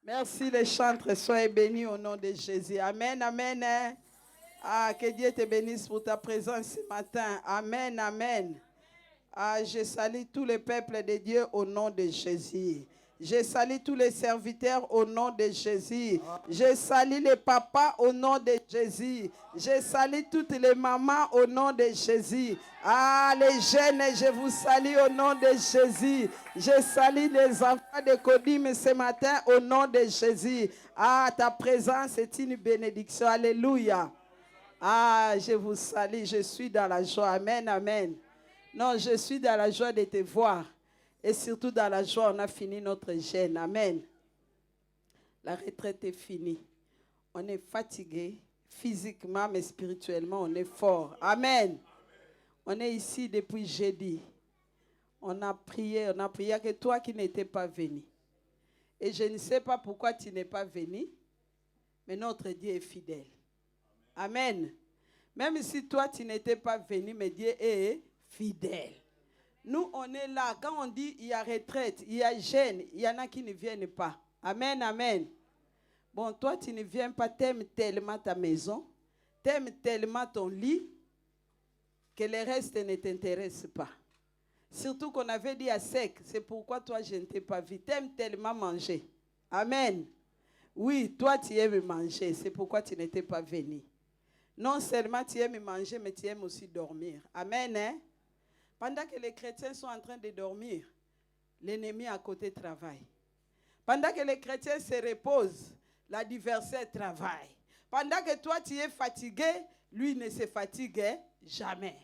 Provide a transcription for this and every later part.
Merci les chantres, soyez bénis au nom de Jésus. Amen, amen. Ah, que Dieu te bénisse pour ta présence ce matin. Amen, amen. Ah, je salue tous les peuples de Dieu au nom de Jésus. Je salue tous les serviteurs au nom de Jésus. Je salue les papas au nom de Jésus. Je salue toutes les mamans au nom de Jésus. Ah, les jeunes, je vous salue au nom de Jésus. Je salue les enfants de Kodim ce matin au nom de Jésus. Ah, ta présence est une bénédiction. Alléluia. Ah, je vous salue. Je suis dans la joie. Amen, amen. Non, je suis dans la joie de te voir. Et surtout dans la joie, on a fini notre jeûne. Amen. La retraite est finie. On est fatigué physiquement, mais spirituellement, on est fort. Amen. On est ici depuis jeudi. On a prié que toi qui n'étais pas venu. Et je ne sais pas pourquoi tu n'es pas venu, mais notre Dieu est fidèle. Amen. Même si toi tu n'étais pas venu, mais Dieu est fidèle. Nous, on est là. Quand on dit il y a retraite, il y a jeûne, il y en a qui ne viennent pas. Amen, amen. Bon, toi, tu ne viens pas, t'aimes tellement ta maison, t'aimes tellement ton lit, que le reste ne t'intéresse pas. Surtout qu'on avait dit à sec, c'est pourquoi toi, je ne t'ai pas vu. T'aimes tellement manger. Amen. Oui, toi, tu aimes manger, c'est pourquoi tu n'étais pas venu. Non seulement tu aimes manger, mais tu aimes aussi dormir. Amen, hein? Pendant que les chrétiens sont en train de dormir, l'ennemi à côté travaille. Pendant que les chrétiens se reposent, l'adversaire travaille. Pendant que toi tu es fatigué, lui ne se fatigue jamais.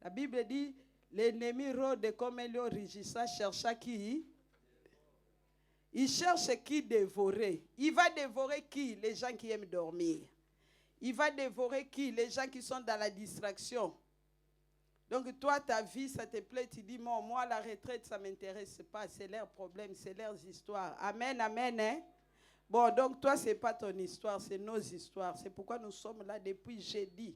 La Bible dit, l'ennemi rôde comme un lion rugissant, chercha qui? Il cherche qui dévorer. Il va dévorer qui? Les gens qui aiment dormir. Il va dévorer qui? Les gens qui sont dans la distraction. Donc toi, ta vie, ça te plaît, tu dis, moi, la retraite, ça ne m'intéresse pas, c'est leur problème, c'est leurs histoires. Amen, amen, hein? Bon, donc toi, ce n'est pas ton histoire, c'est nos histoires. C'est pourquoi nous sommes là depuis jeudi.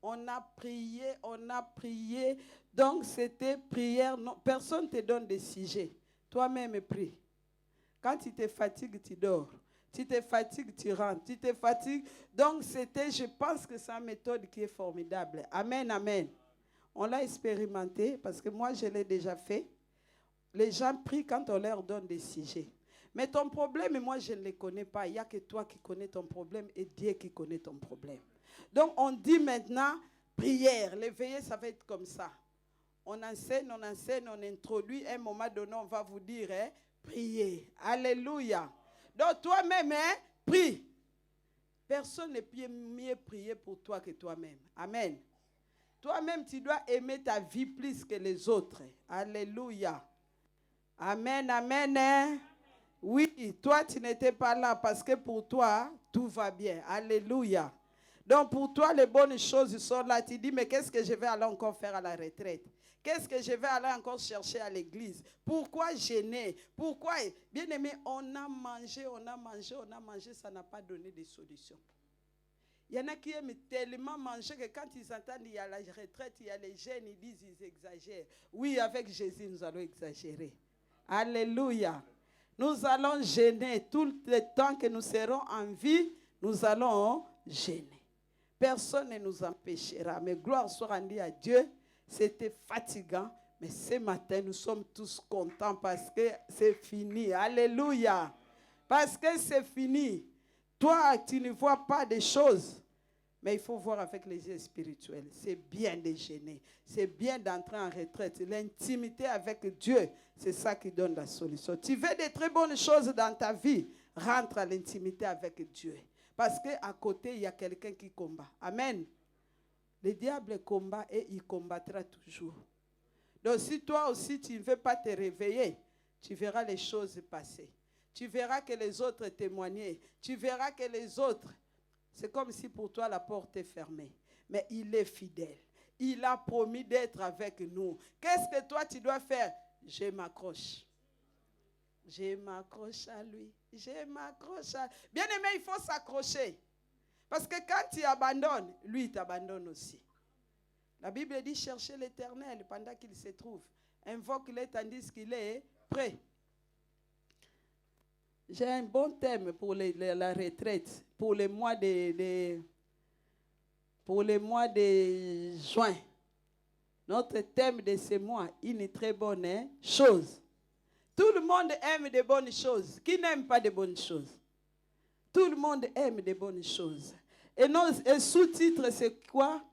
On a prié. Donc c'était prière. Non, personne ne te donne des sujets. Toi-même, prie. Quand tu te fatigues, tu dors. Tu te fatigues, tu rentres. Tu te fatigues. Donc c'était, je pense que c'est une méthode qui est formidable. Amen, amen. On l'a expérimenté parce que moi, je l'ai déjà fait. Les gens prient quand on leur donne des sujets. Mais ton problème, moi, je ne les connais pas. Il n'y a que toi qui connais ton problème et Dieu qui connaît ton problème. Donc, on dit maintenant, prière. L'éveillé, ça va être comme ça. On enseigne, on introduit. À un moment donné, on va vous dire, hein, priez. Alléluia. Donc, toi-même, hein, prie. Personne ne peut mieux prier pour toi que toi-même. Amen. Toi-même, tu dois aimer ta vie plus que les autres. Alléluia. Amen, amen. Hein? Oui, toi, tu n'étais pas là parce que pour toi, tout va bien. Alléluia. Donc, pour toi, les bonnes choses sont là. Tu dis, mais qu'est-ce que je vais aller encore faire à la retraite? Qu'est-ce que je vais aller encore chercher à l'église? Pourquoi gêner? Pourquoi? Bien aimé, on a mangé, ça n'a pas donné de solution. Il y en a qui aiment tellement manger que quand ils entendent il y a la retraite, il y a les jeunes, ils disent ils exagèrent. Oui, avec Jésus, nous allons exagérer. Alléluia. Nous allons gêner tout le temps que nous serons en vie, nous allons gêner. Personne ne nous empêchera. Mais gloire soit rendue à Dieu. C'était fatigant, mais ce matin, nous sommes tous contents parce que c'est fini. Alléluia. Parce que c'est fini. Toi, tu ne vois pas des choses, mais il faut voir avec les yeux spirituels. C'est bien de gêner. C'est bien d'entrer en retraite. L'intimité avec Dieu, c'est ça qui donne la solution. Tu veux des très bonnes choses dans ta vie, rentre à l'intimité avec Dieu. Parce qu'à côté, il y a quelqu'un qui combat. Amen. Le diable combat et il combattra toujours. Donc si toi aussi, tu ne veux pas te réveiller, tu verras les choses passer. Tu verras que les autres témoignent. Tu verras que les autres, c'est comme si pour toi la porte est fermée. Mais il est fidèle. Il a promis d'être avec nous. Qu'est-ce que toi tu dois faire? Je m'accroche. Je m'accroche à lui. Je m'accroche à lui. Bien aimé, il faut s'accrocher. Parce que quand tu abandonnes, lui il t'abandonne aussi. La Bible dit chercher l'Éternel pendant qu'il se trouve. Invoque-le tandis qu'il est prêt. J'ai un bon thème pour la retraite, pour les mois de juin. Notre thème de ce mois, une très bonne chose. Tout le monde aime de bonnes choses. Qui n'aime pas de bonnes choses? Tout le monde aime de bonnes choses. Et le sous-titre, c'est quoi?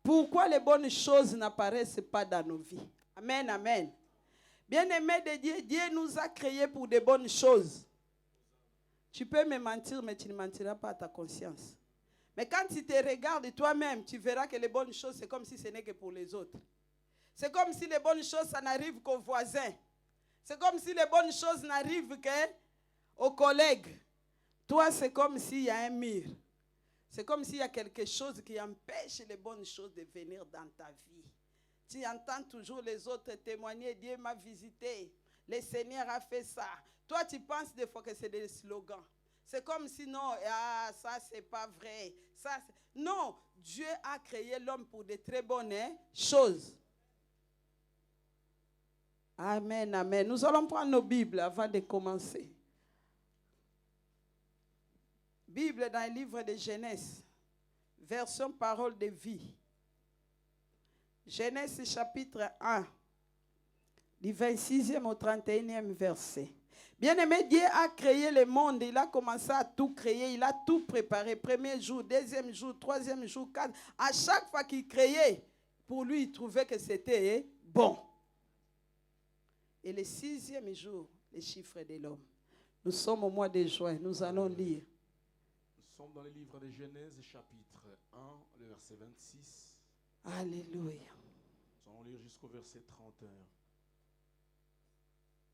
Pourquoi les bonnes choses n'apparaissent pas dans nos vies? Amen, amen. Bien-aimé de Dieu, Dieu nous a créés pour de bonnes choses. Tu peux me mentir, mais tu ne mentiras pas à ta conscience. Mais quand tu te regardes toi-même, tu verras que les bonnes choses, c'est comme si ce n'est que pour les autres. C'est comme si les bonnes choses, ça n'arrive qu'aux voisins. C'est comme si les bonnes choses n'arrivent qu'aux collègues. Toi, c'est comme s'il y a un mur. C'est comme s'il y a quelque chose qui empêche les bonnes choses de venir dans ta vie. Tu entends toujours les autres témoigner, Dieu m'a visité, le Seigneur a fait ça. Toi, tu penses des fois que c'est des slogans. C'est comme si non, ça c'est pas vrai. Non, Dieu a créé l'homme pour de très bonnes choses. Amen, amen. Nous allons prendre nos Bibles avant de commencer. Bible dans le livre de Genèse, version parole de vie. Genèse chapitre 1, du 26e au 31e verset. Bien-aimé, Dieu a créé le monde, il a commencé à tout créer, il a tout préparé. Premier jour, deuxième jour, troisième jour, quatre. À chaque fois qu'il créait, pour lui, il trouvait que c'était bon. Et le 6e jour, les chiffres de l'homme. Nous sommes au mois de juin, nous allons lire. Nous sommes dans le livre de Genèse, chapitre 1, le verset 26. Alléluia. Nous allons lire jusqu'au verset 31.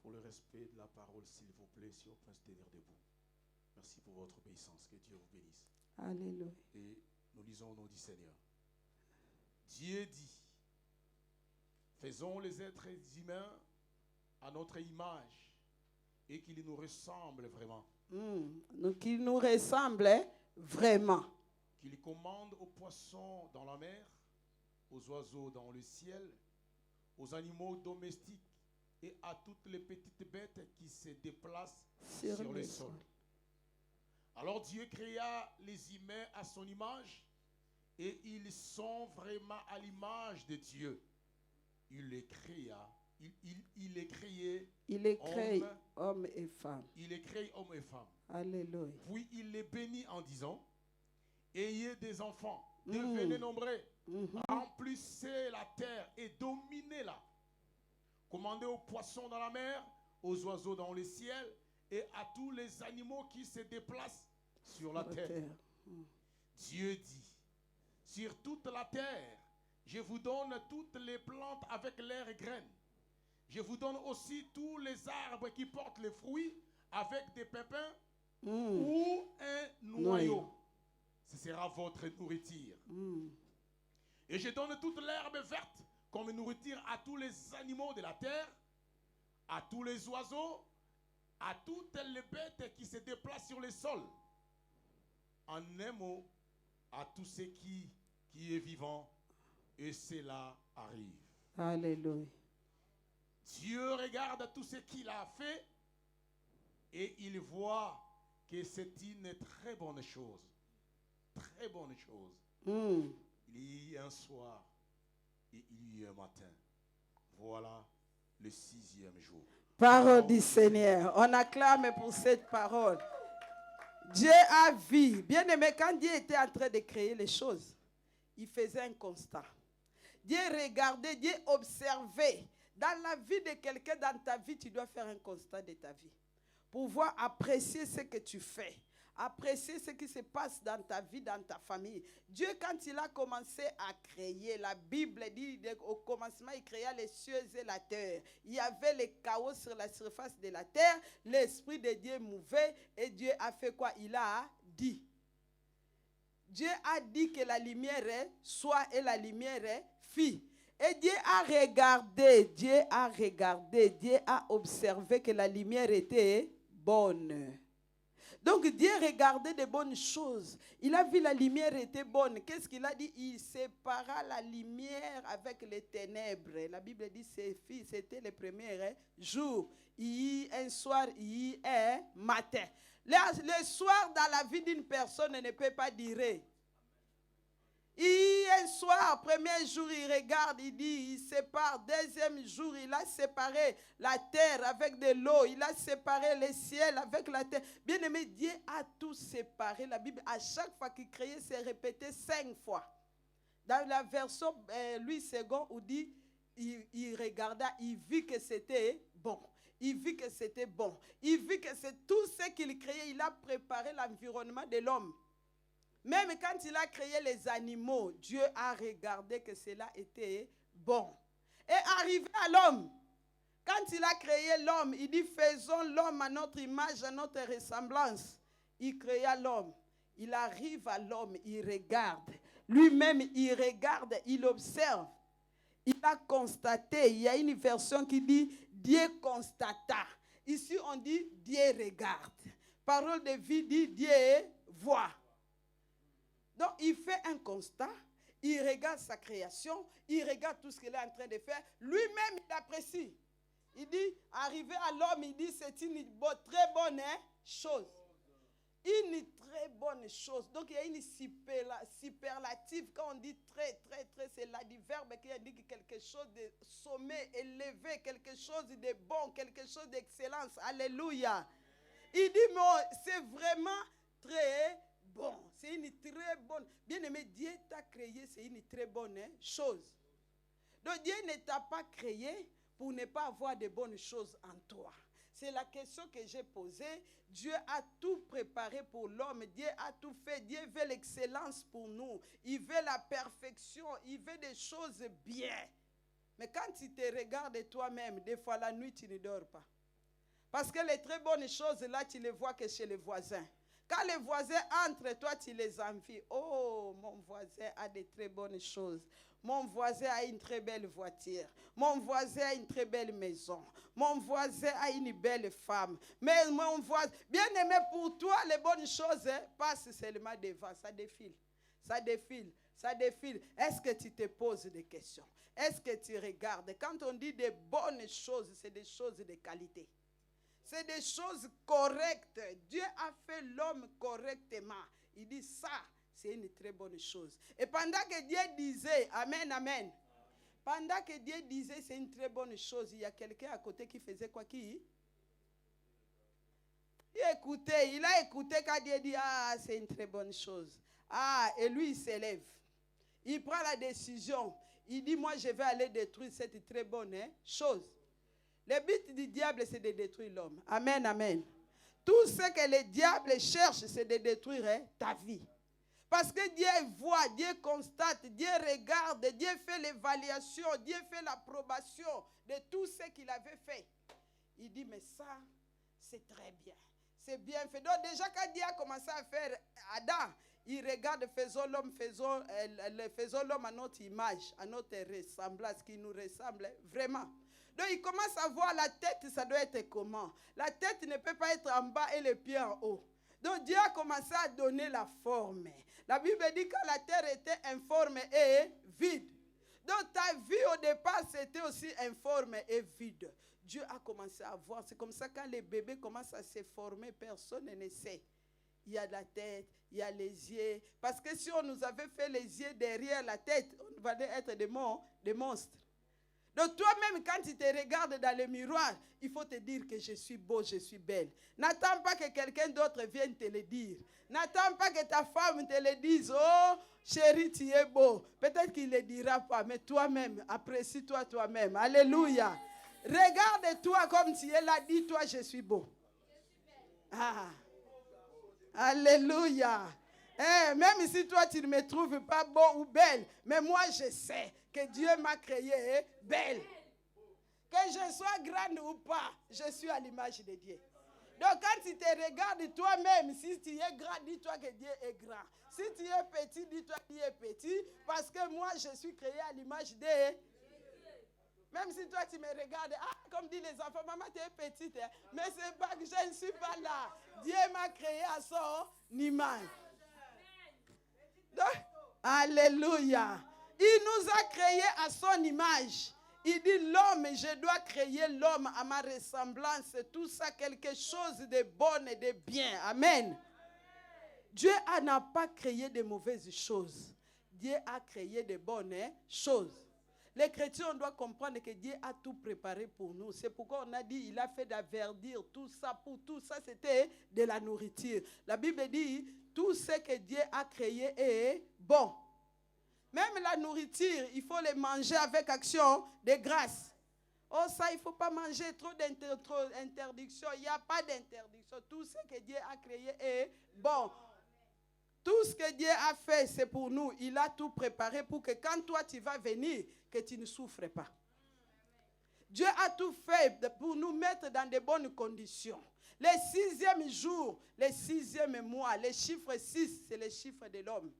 Pour le respect de la parole, s'il vous plaît, si on peut se tenir debout. Merci pour votre obéissance. Que Dieu vous bénisse. Alléluia. Et nous lisons au nom du Seigneur. Dieu dit, faisons les êtres humains à notre image et qu'ils nous ressemblent vraiment. Qu'ils nous ressemblent vraiment. Qu'il commande aux poissons dans la mer, aux oiseaux dans le ciel, aux animaux domestiques et à toutes les petites bêtes qui se déplacent sur le sol. Alors Dieu créa les humains à son image et ils sont vraiment à l'image de Dieu. Il les créa. Il est créé homme et femme. Il est créé homme et femme. Alléluia. Puis il les bénit en disant, ayez des enfants, devenez nombreux, remplissez la terre et dominez-la. Commandez aux poissons dans la mer, aux oiseaux dans le ciel et à tous les animaux qui se déplacent sur la terre. Dieu dit, sur toute la terre, je vous donne toutes les plantes avec leurs graines. Je vous donne aussi tous les arbres qui portent les fruits avec des pépins ou un noyau. Ce sera votre nourriture. Et je donne toute l'herbe verte comme nourriture à tous les animaux de la terre, à tous les oiseaux, à toutes les bêtes qui se déplacent sur le sol. En un mot, à tout ce qui est vivant, et cela arrive. Alléluia. Dieu regarde tout ce qu'il a fait et il voit que c'est une très bonne chose. Très bonne chose. Il y a eu un soir et il y a eu un matin. Voilà le 6e jour. Parole du Seigneur. On acclame pour cette parole. Dieu a vu. Bien aimé, quand Dieu était en train de créer les choses, il faisait un constat. Dieu regardait, Dieu observait. Dans la vie de quelqu'un, dans ta vie, tu dois faire un constat de ta vie. Pour pouvoir apprécier ce que tu fais. Apprécier ce qui se passe dans ta vie, dans ta famille. Dieu, quand il a commencé à créer, la Bible dit au commencement, il créa les cieux et la terre. Il y avait le chaos sur la surface de la terre. L'Esprit de Dieu mouvait et Dieu a fait quoi? Il a dit. Dieu a dit que la lumière soit et la lumière fit. Et Dieu a regardé, Dieu a observé que la lumière était bonne. Donc Dieu regardait de bonnes choses. Il a vu la lumière était bonne. Qu'est-ce qu'il a dit? Il sépara la lumière avec les ténèbres. La Bible dit c'était le premier jour. Il y a un soir, il y a un matin. Le soir dans la vie d'une personne ne peut pas durer. Et un soir, premier jour, il regarde, il dit, il sépare. Deuxième jour, il a séparé la terre avec de l'eau. Il a séparé le ciel avec la terre. Bien aimé, Dieu a tout séparé. La Bible, à chaque fois qu'il créait, c'est répété 5 fois. Dans la version Louis II, où dit, il regarda, il vit que c'était bon. Il vit que c'était bon. Il vit que c'est tout ce qu'il créait. Il a préparé l'environnement de l'homme. Même quand il a créé les animaux, Dieu a regardé que cela était bon. Et arrivé à l'homme, quand il a créé l'homme, il dit faisons l'homme à notre image, à notre ressemblance. Il créa l'homme. Il arrive à l'homme, il regarde. Lui-même, il regarde, il observe. Il a constaté. Il y a une version qui dit Dieu constata. Ici, on dit Dieu regarde. Parole de vie dit Dieu voit. Donc, il fait un constat, il regarde sa création, il regarde tout ce qu'il est en train de faire. Lui-même, il apprécie. Il dit, arrivé à l'homme, il dit, c'est une très bonne chose. Une très bonne chose. Donc, il y a une superlative. Quand on dit très, c'est l'adverbe qui indique quelque chose de sommet, élevé, quelque chose de bon, quelque chose d'excellence. Alléluia. Il dit, mais c'est vraiment très bon. C'est une très bonne. Bien aimé, Dieu t'a créé, c'est une très bonne chose. Donc Dieu ne t'a pas créé pour ne pas avoir de bonnes choses en toi. C'est la question que j'ai posée. Dieu a tout préparé pour l'homme. Dieu a tout fait. Dieu veut l'excellence pour nous. Il veut la perfection. Il veut des choses bien. Mais quand tu te regardes toi-même, des fois la nuit, tu ne dors pas. Parce que les très bonnes choses, là, tu les vois que chez les voisins. Quand les voisins entrent, toi, tu les envies. Oh, mon voisin a de très bonnes choses. Mon voisin a une très belle voiture. Mon voisin a une très belle maison. Mon voisin a une belle femme. Mais mon voisin, bien aimé, pour toi, les bonnes choses passent seulement devant. Ça défile. Ça défile. Ça défile. Est-ce que tu te poses des questions? Est-ce que tu regardes? Quand on dit des bonnes choses, c'est des choses de qualité. C'est des choses correctes. Dieu a fait l'homme correctement. Il dit ça, c'est une très bonne chose. Et pendant que Dieu disait, amen, amen. Pendant que Dieu disait c'est une très bonne chose, il y a quelqu'un à côté qui faisait quoi? Il écoutait. Il a écouté quand Dieu dit, ah, c'est une très bonne chose. Ah, et lui, il s'élève. Il prend la décision. Il dit, moi, je vais aller détruire cette très bonne chose. Le but du diable, c'est de détruire l'homme. Amen, amen. Tout ce que le diable cherche, c'est de détruire ta vie. Parce que Dieu voit, Dieu constate, Dieu regarde, Dieu fait l'évaluation, Dieu fait l'approbation de tout ce qu'il avait fait. Il dit, mais ça, c'est très bien. C'est bien fait. Donc déjà, quand Dieu a commencé à faire Adam, il regarde, faisons l'homme à notre image, à notre ressemblance, qui nous ressemble vraiment. Donc il commence à voir la tête, ça doit être comment? La tête ne peut pas être en bas et les pieds en haut. Donc Dieu a commencé à donner la forme. La Bible dit que la terre était informe et vide. Donc ta vie au départ, c'était aussi informe et vide. Dieu a commencé à voir. C'est comme ça que quand les bébés commencent à se former, personne ne sait. Il y a la tête, il y a les yeux. Parce que si on nous avait fait les yeux derrière la tête, on va être des monstres. Donc toi-même, quand tu te regardes dans le miroir, il faut te dire que je suis beau, je suis belle. N'attends pas que quelqu'un d'autre vienne te le dire. N'attends pas que ta femme te le dise. Oh, chérie, tu es beau. Peut-être qu'il ne le dira pas, mais toi-même, apprécie-toi toi-même. Alléluia. Regarde-toi comme tu es là, dis-toi, je suis beau. Ah. Alléluia. Même si toi, tu ne me trouves pas beau ou belle, mais moi, je sais que Dieu m'a créée belle. Que je sois grande ou pas, je suis à l'image de Dieu. Donc, quand tu te regardes toi-même, si tu es grand, dis-toi que Dieu est grand. Si tu es petit, dis-toi que Dieu est petit. Parce que moi, je suis créé à l'image de Dieu. Même si toi, tu me regardes, comme disent les enfants, maman, tu es petite, hein, mais c'est pas que je ne suis pas là. Dieu m'a créé à son image. Donc, alléluia. Il nous a créés à son image. Il dit l'homme, je dois créer l'homme à ma ressemblance. Tout ça, quelque chose de bon et de bien. Amen. Dieu n'a pas créé de mauvaises choses. Dieu a créé de bonnes choses. Les chrétiens, on doit comprendre que Dieu a tout préparé pour nous. C'est pourquoi on a dit, il a fait d'averdir tout ça. Pour tout ça, c'était de la nourriture. La Bible dit, tout ce que Dieu a créé est bon. Même la nourriture, il faut les manger avec action de grâce. Oh, ça, il ne faut pas manger trop d'interdictions. Il n'y a pas d'interdiction. Tout ce que Dieu a créé est bon. Tout ce que Dieu a fait, c'est pour nous. Il a tout préparé pour que quand toi, tu vas venir, que tu ne souffres pas. Dieu a tout fait pour nous mettre dans de bonnes conditions. Le 6e jour, le 6e mois, le chiffre 6, c'est le chiffre de l'homme.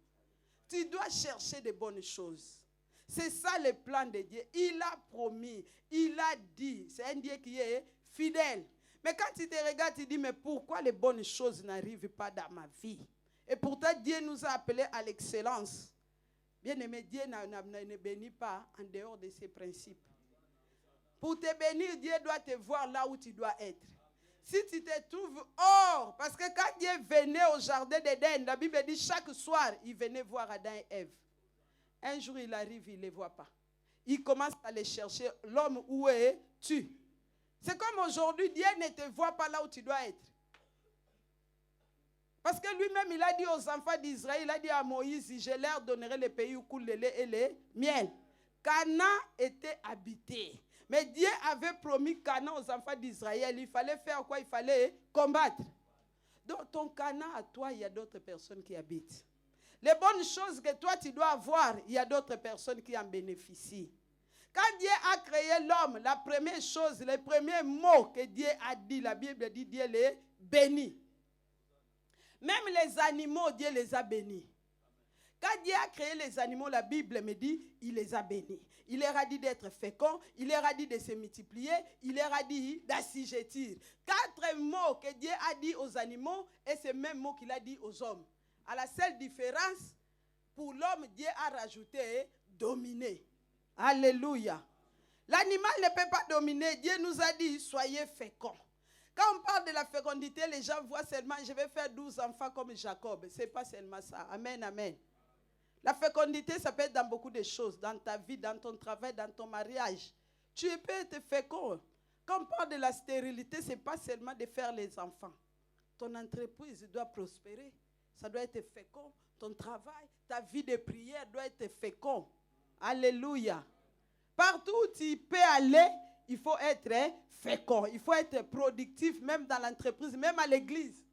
Tu dois chercher de bonnes choses. C'est ça le plan de Dieu. Il a promis, il a dit. C'est un Dieu qui est fidèle. Mais quand tu te regardes, tu dis, mais pourquoi les bonnes choses n'arrivent pas dans ma vie? Et pourtant, Dieu nous a appelés à l'excellence. Bien aimé, Dieu ne bénit pas en dehors de ses principes. Pour te bénir, Dieu doit te voir là où tu dois être. Si tu te trouves hors, parce que quand Dieu venait au jardin d'Éden, la Bible dit chaque soir, il venait voir Adam et Ève. Un jour, il arrive, il ne les voit pas. Il commence à les chercher. L'homme, où es-tu? C'est comme aujourd'hui, Dieu ne te voit pas là où tu dois être. Parce que lui-même, il a dit aux enfants d'Israël, il a dit à Moïse, je leur donnerai le pays où coule le lait et le miel. Canaan était habité. Mais Dieu avait promis Canaan aux enfants d'Israël. Il fallait faire quoi? Il fallait combattre. Dans ton Canaan, à toi, il y a d'autres personnes qui habitent. Les bonnes choses que toi, tu dois avoir, il y a d'autres personnes qui en bénéficient. Quand Dieu a créé l'homme, la première chose, les premiers mots que Dieu a dit, la Bible dit, Dieu les bénit. Même les animaux, Dieu les a bénis. Quand Dieu a créé les animaux, la Bible me dit, il les a bénis. Il leur a dit d'être féconds, il leur a dit de se multiplier, il leur a dit d'assujettir. 4 mots que Dieu a dit aux animaux et ces mêmes mots qu'il a dit aux hommes. À la seule différence, pour l'homme, Dieu a rajouté dominer. Alléluia. L'animal ne peut pas dominer. Dieu nous a dit, soyez féconds. Quand on parle de la fécondité, les gens voient seulement, je vais faire 12 enfants comme Jacob. Ce n'est pas seulement ça. Amen, amen. La fécondité, ça peut être dans beaucoup de choses. Dans ta vie, dans ton travail, dans ton mariage. Tu peux être fécond. Quand on parle de la stérilité, ce n'est pas seulement de faire les enfants. Ton entreprise doit prospérer. Ça doit être fécond. Ton travail, ta vie de prière doit être fécond. Alléluia. Partout où tu peux aller, il faut être fécond. Il faut être productif, même dans l'entreprise, même à l'église.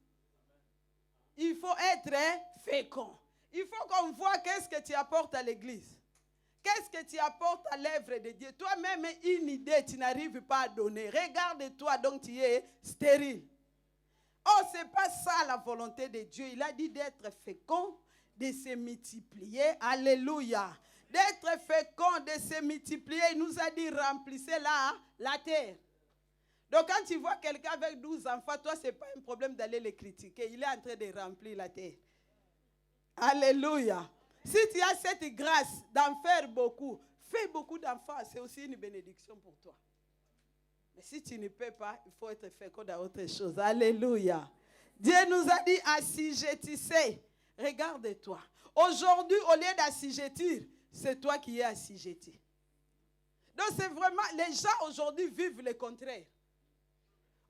Il faut être fécond. Il faut qu'on voit qu'est-ce que tu apportes à l'église. Qu'est-ce que tu apportes à l'œuvre de Dieu. Toi-même, une idée, tu n'arrives pas à donner. Regarde-toi, donc tu es stérile. Oh, ce n'est pas ça la volonté de Dieu. Il a dit d'être fécond, de se multiplier. Alléluia. D'être fécond, de se multiplier. Il nous a dit remplissez la terre. Donc quand tu vois quelqu'un avec 12 enfants, toi, ce n'est pas un problème d'aller les critiquer. Il est en train de remplir la terre. Alléluia. Si tu as cette grâce d'en faire beaucoup, fais beaucoup d'enfants. C'est aussi une bénédiction pour toi. Mais si tu ne peux pas, il faut être fécond dans autre chose. Alléluia. Dieu nous a dit assujettissez. Regarde-toi. Aujourd'hui, au lieu d'assujettir, c'est toi qui es assujetti. Donc c'est vraiment, les gens aujourd'hui vivent le contraire.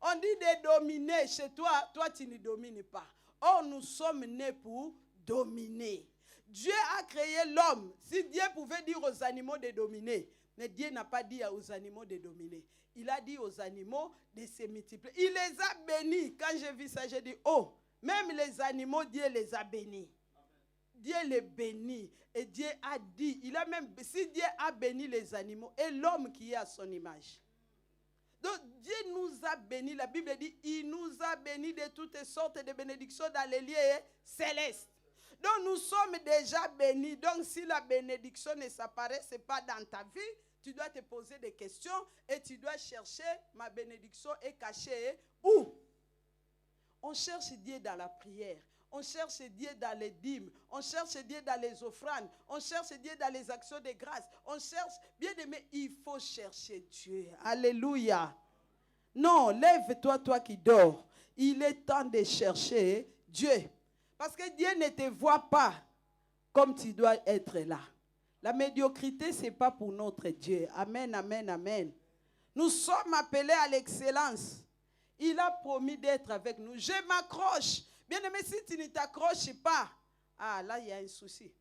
On dit de dominer chez toi, toi tu ne domines pas. Or nous sommes nés pour dominer. Dieu a créé l'homme. Si Dieu pouvait dire aux animaux de dominer, mais Dieu n'a pas dit aux animaux de dominer. Il a dit aux animaux de se multiplier. Il les a bénis. Quand j'ai vu ça, j'ai dit, oh, même les animaux, Dieu les a bénis. Dieu les bénit. Et Dieu a dit, il a même, si Dieu a béni les animaux et l'homme qui est à son image. Donc Dieu nous a bénis. La Bible dit, il nous a bénis de toutes sortes de bénédictions dans les lieux célestes. Donc nous sommes déjà bénis. Donc si la bénédiction ne s'apparaît pas dans ta vie, tu dois te poser des questions et tu dois chercher ma bénédiction est cachée où? On cherche Dieu dans la prière. On cherche Dieu dans les dîmes. On cherche Dieu dans les offrandes. On cherche Dieu dans les actions de grâce. On cherche, bien aimé, il faut chercher Dieu. Alléluia. Non, lève-toi, toi qui dors. Il est temps de chercher Dieu. Parce que Dieu ne te voit pas comme tu dois être là. La médiocrité, ce n'est pas pour notre Dieu. Amen, amen, amen. Nous sommes appelés à l'excellence. Il a promis d'être avec nous. Je m'accroche. Bien aimé, si tu ne t'accroches pas, là, il y a un souci.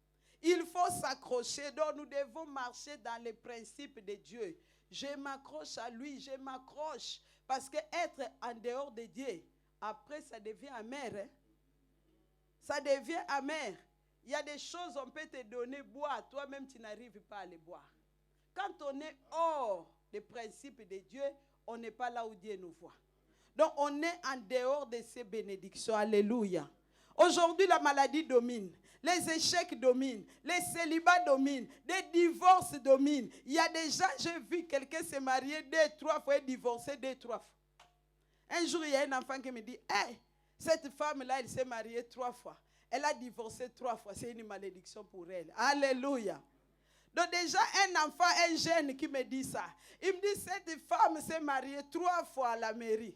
Il faut s'accrocher. Donc, nous devons marcher dans les principes de Dieu. Je m'accroche à lui, je m'accroche. Parce que être en dehors de Dieu, après, ça devient amer. Hein? Ça devient amer. Il y a des choses, on peut te donner, boire. Toi-même, tu n'arrives pas à les boire. Quand on est hors des principes de Dieu, on n'est pas là où Dieu nous voit. Donc, on est en dehors de ces bénédictions. Alléluia. Aujourd'hui, la maladie domine. Les échecs dominent. Les célibats dominent. Les divorces dominent. Il y a des gens, j'ai vu quelqu'un se marier 2, 3 fois et divorcer 2, 3 fois. Un jour, il y a un enfant qui me dit, hey, cette femme-là, elle s'est mariée 3 fois. Elle a divorcé 3 fois. C'est une malédiction pour elle. Alléluia. Donc déjà, un enfant, un jeune qui me dit ça. Il me dit, cette femme s'est mariée 3 fois à la mairie.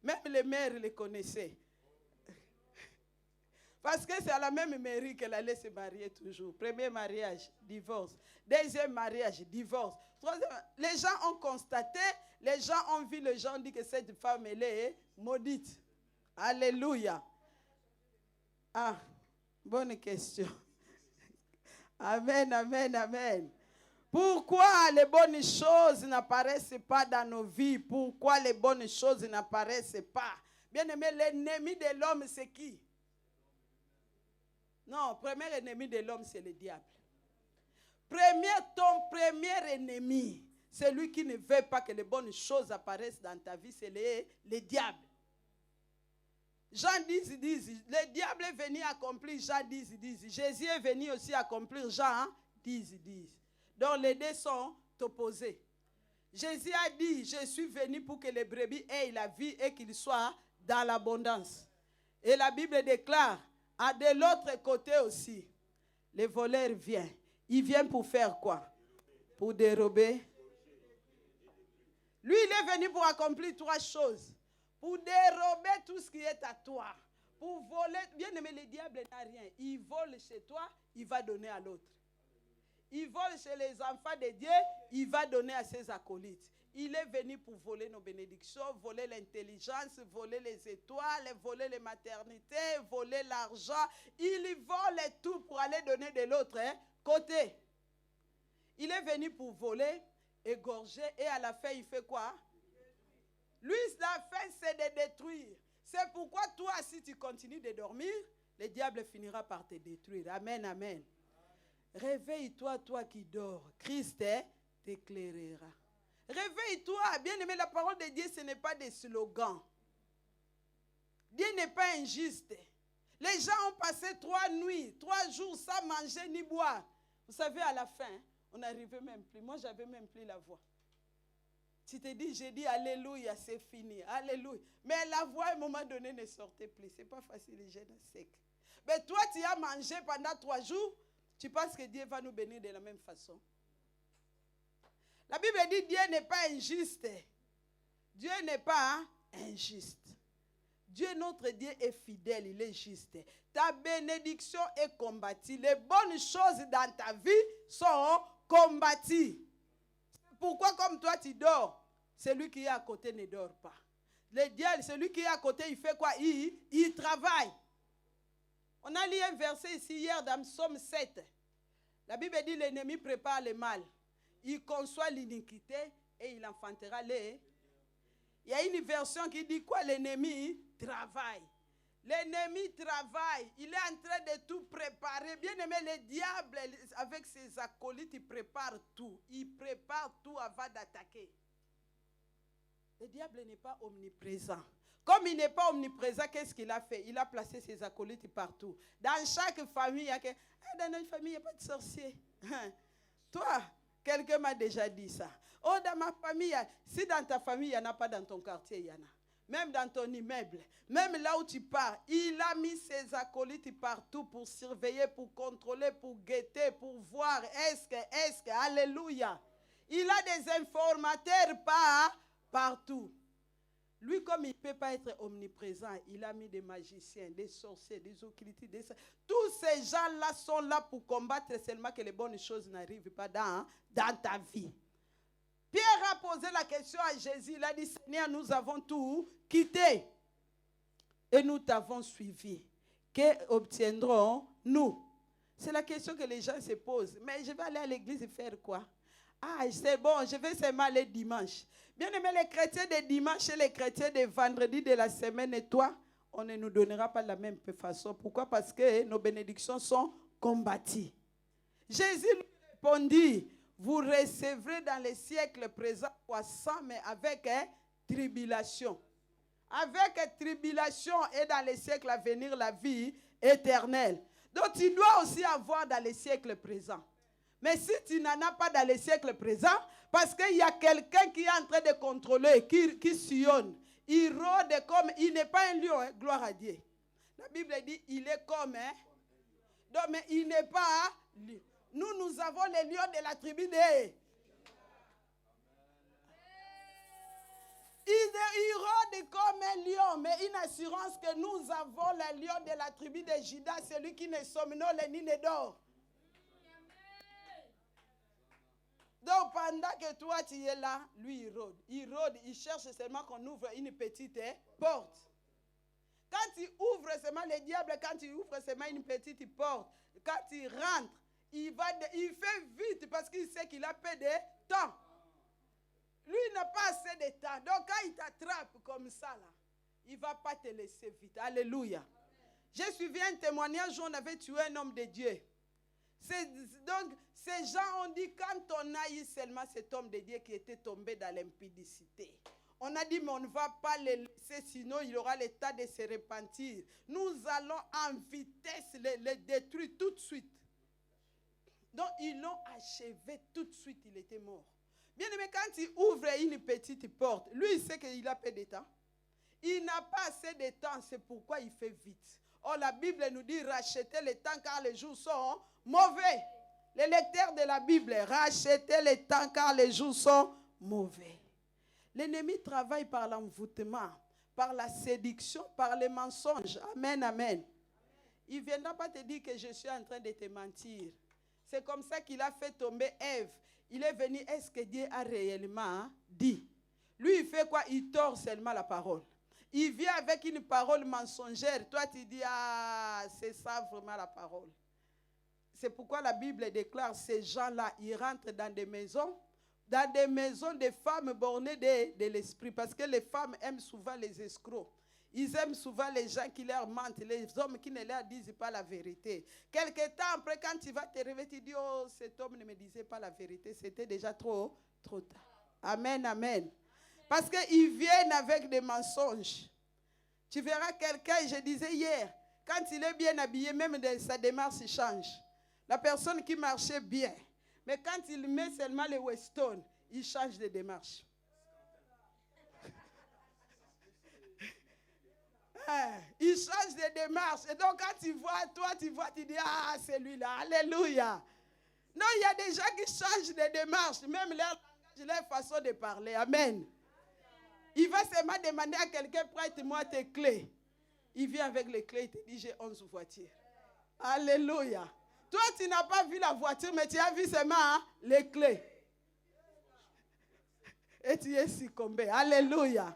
Même les mères les connaissaient. Parce que c'est à la même mairie qu'elle allait se marier toujours. Premier mariage, divorce. Deuxième mariage, divorce. Troisième, les gens ont constaté, les gens ont vu, les gens ont dit que cette femme, elle est maudite. Alléluia. Ah, bonne question. Amen, amen, amen. Pourquoi les bonnes choses n'apparaissent pas dans nos vies? Pourquoi les bonnes choses n'apparaissent pas? Bien aimé, l'ennemi de l'homme, c'est qui? Non, le premier ennemi de l'homme, c'est le diable. Ton premier ennemi, celui qui ne veut pas que les bonnes choses apparaissent dans ta vie, c'est le diable. Jean 10, 10, le diable est venu accomplir Jean 10, 10. Jésus est venu aussi accomplir Jean 10, 10. Donc les deux sont opposés. Jésus a dit, je suis venu pour que les brebis aient la vie et qu'ils soient dans l'abondance. Et la Bible déclare, de l'autre côté aussi, les voleurs viennent. Ils viennent pour faire quoi? Pour dérober. Lui, il est venu pour accomplir 3 choses. Pour dérober tout ce qui est à toi. Pour voler. Bien aimé, le diable n'a rien. Il vole chez toi, il va donner à l'autre. Il vole chez les enfants de Dieu, il va donner à ses acolytes. Il est venu pour voler nos bénédictions, voler l'intelligence, voler les étoiles, voler les maternités, voler l'argent. Il vole tout pour aller donner de l'autre côté. Il est venu pour voler, égorger et à la fin, il fait quoi? Lui, la fin, c'est de détruire. C'est pourquoi toi, si tu continues de dormir, le diable finira par te détruire. Amen, amen. Réveille-toi, toi qui dors. Christ t'éclairera. Réveille-toi. Bien aimé, la parole de Dieu, ce n'est pas des slogans. Dieu n'est pas injuste. Les gens ont passé 3 nuits, 3 jours sans manger ni boire. Vous savez, à la fin, on n'arrivait même plus. Moi, j'avais même plus la voix. Tu te dis, j'ai dit Alléluia, c'est fini. Alléluia. Mais la voix, à un moment donné, ne sortait plus. Ce n'est pas facile, les jeunes secs. Mais toi, tu as mangé pendant 3 jours. Tu penses que Dieu va nous bénir de la même façon? La Bible dit Dieu n'est pas injuste. Dieu n'est pas injuste. Dieu, notre Dieu, est fidèle, il est juste. Ta bénédiction est combattue. Les bonnes choses dans ta vie sont combattues. Pourquoi comme toi tu dors, celui qui est à côté ne dort pas? Le diable, celui qui est à côté, il fait quoi? Il travaille. On a lu un verset ici hier dans Psaume 7. La Bible dit l'ennemi prépare le mal. Il conçoit l'iniquité et il enfantera les. Il y a une version qui dit quoi? L'ennemi travaille. L'ennemi travaille. Il est en train de tout préparer. Bien aimé, le diable, avec ses acolytes, il prépare tout. Il prépare tout avant d'attaquer. Le diable n'est pas omniprésent. Comme il n'est pas omniprésent, qu'est-ce qu'il a fait? Il a placé ses acolytes partout. Dans chaque famille, il y a dans notre famille, il n'y a pas de sorcier. Toi, Quelqu'un m'a déjà dit ça. Oh, dans ma famille, si dans ta famille, il n'y en a pas dans ton quartier, il y en a. Même dans ton immeuble, même là où tu pars, il a mis ses acolytes partout pour surveiller, pour contrôler, pour guetter, pour voir. Est-ce que, alléluia. Il a des informateurs partout. Lui, comme il ne peut pas être omniprésent, il a mis des magiciens, des sorciers, des occultistes. Tous ces gens-là sont là pour combattre seulement que les bonnes choses n'arrivent pas dans ta vie. Pierre a posé la question à Jésus. Il a dit, Seigneur, nous avons tout quitté et nous t'avons suivi. Qu'obtiendrons-nous? C'est la question que les gens se posent. Mais je vais aller à l'église et faire quoi? Ah, c'est bon, je vais seulement aller dimanche. Bien aimé, les chrétiens de dimanche et les chrétiens de vendredi de la semaine et toi, on ne nous donnera pas la même façon. Pourquoi? Parce que nos bénédictions sont combattues. Jésus lui répondit, vous recevrez dans les siècles présents croissant, mais avec tribulation. Avec tribulation et dans les siècles à venir la vie éternelle. Donc tu dois aussi avoir dans les siècles présents. Mais si tu n'en as pas dans les siècles présents, parce qu'il y a quelqu'un qui est en train de contrôler, qui sillonne, il rôde comme, il n'est pas un lion, hein, gloire à Dieu. La Bible dit, il est comme, hein. Donc, mais il n'est pas lion. Nous avons les lions de la tribu de... Il rôde comme un lion, mais une assurance que nous avons les lions de la tribu de Juda, celui qui ne somnole ni ne dort. Donc pendant que toi tu es là, lui il rôde, il cherche seulement qu'on ouvre une petite porte. Quand tu ouvres seulement le diable, quand tu ouvres seulement une petite porte, quand tu rentres, il fait vite parce qu'il sait qu'il a peu de temps. Lui, il n'a pas assez de temps. Donc, quand il t'attrape comme ça, là, il ne va pas te laisser vite. Alléluia. J'ai suivi un témoignage où on avait tué un homme de Dieu. Donc, ces gens ont dit, quand on a eu seulement cet homme de Dieu qui était tombé dans l'impudicité, on a dit, mais on ne va pas le laisser, sinon il aura le temps de se repentir. Nous allons en vitesse le détruire tout de suite. Donc, ils l'ont achevé tout de suite, il était mort. Bien aimé, quand il ouvre une petite porte, lui, il sait qu'il a peu de temps. Il n'a pas assez de temps, c'est pourquoi il fait vite. Or, la Bible nous dit, rachetez le temps car les jours sont mauvais. Les lecteurs de la Bible, rachetez le temps car les jours sont mauvais. L'ennemi travaille par l'envoûtement, par la séduction, par les mensonges. Amen, amen. Il ne viendra pas te dire que je suis en train de te mentir. C'est comme ça qu'il a fait tomber Ève. Il est venu, est-ce que Dieu a réellement dit? Lui, il fait quoi? Il tord seulement la parole. Il vient avec une parole mensongère. Toi, tu dis, ah, c'est ça vraiment la parole. C'est pourquoi la Bible déclare, ces gens-là, ils rentrent dans des maisons de femmes bornées de l'esprit. Parce que les femmes aiment souvent les escrocs. Ils aiment souvent les gens qui leur mentent, les hommes qui ne leur disent pas la vérité. Quelque temps après, quand tu vas te réveiller, tu dis, oh, cet homme ne me disait pas la vérité. C'était déjà trop tard. Amen, amen. Parce qu'ils viennent avec des mensonges. Tu verras quelqu'un, je disais hier, quand il est bien habillé, même sa démarche change. La personne qui marchait bien, mais quand il met seulement le Weston, il change de démarche. Il change de démarche. Et donc, quand tu vois, tu dis, ah, c'est lui-là. Alléluia. Non, il y a des gens qui changent de démarche, même leur langage, leur façon de parler. Amen. Il va seulement demander à quelqu'un, prête-moi tes clés. Il vient avec les clés, il te dit, j'ai 11 voitures. Alléluia. Toi, tu n'as pas vu la voiture, mais tu as vu seulement les clés. Et tu es succombé. Alléluia.